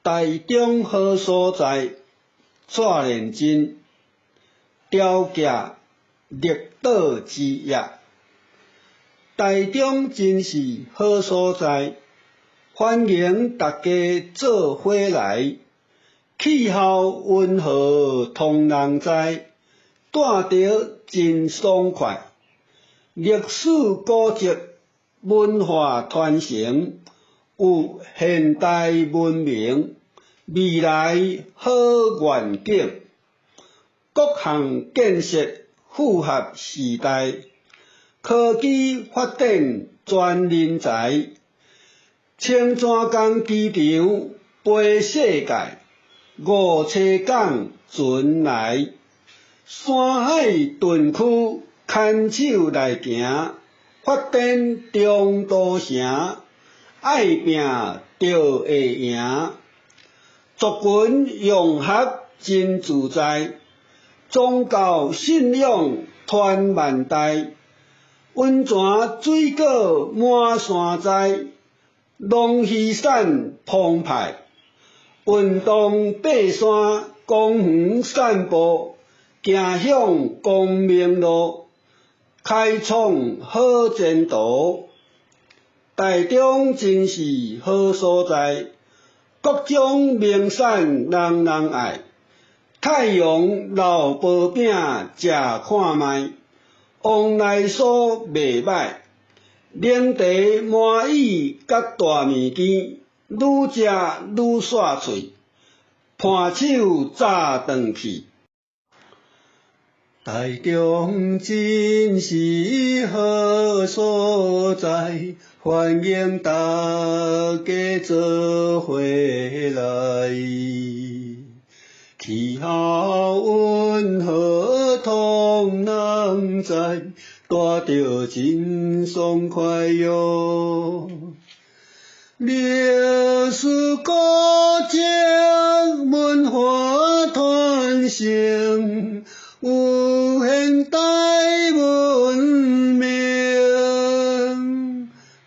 台中好所在，蔡连真，雕架绿岛之夜。台中真是好所在，欢迎大家做伙来。气候温和，通人知，住着真爽快。历史古迹，文化传承，有现代文明，未来好愿景。各项建设符合时代，科技发展全人才。青山港机场飞世界。五车港船来，山海屯区牵手来行，发展中都城，爱拼就会赢。族群融合真自在，宗教信仰传万代。温泉水果满山栽，农渔产澎湃。运动爬山，公园散步，行向光明路，开创好前途。台中真是好所在，各种名产人人爱。太阳老薄饼食看卖，往来所袂歹。冷茶满意甲大物件。愈食愈煞嘴，盘手早转去。台中真是好所在，欢迎大家做伙来。气候温和，通人知，住着真爽快哟。历史古迹，文化传承，有现代文明，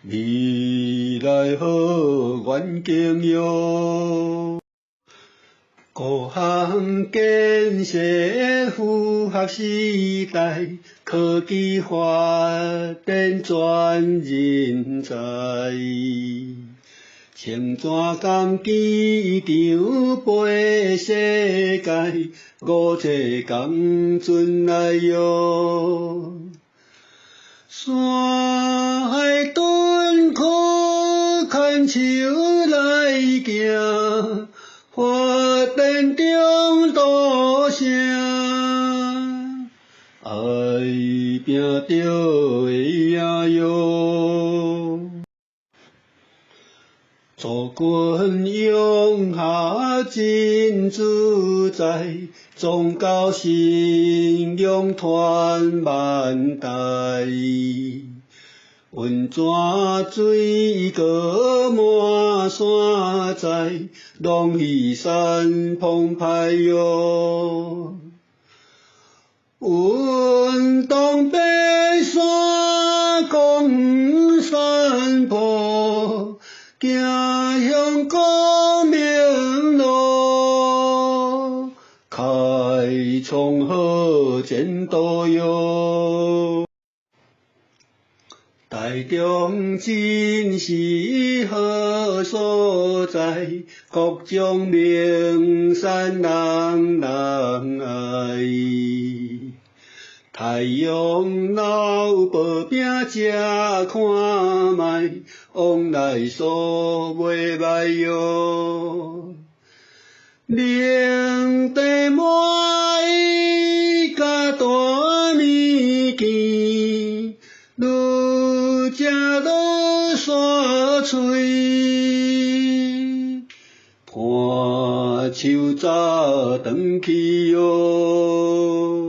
未来好愿景哟。各项建设符合时代，科技发展全人才。青山港机场飞世界，五车港船来哟。山海屯区牵手来行，发展中都城，爱拼就会赢哟。族群融合真自在，宗教信仰传万代。温泉水果满山栽，农渔产澎湃哟。运动爬山，公园散步。行向光明路，开创好前途哟。台中真是好所在，各种名产人人爱。太阳老薄饼食看卖，往来所袂歹哟。冷茶满意甲大物件，愈食愈煞嘴，盘手早转去哟。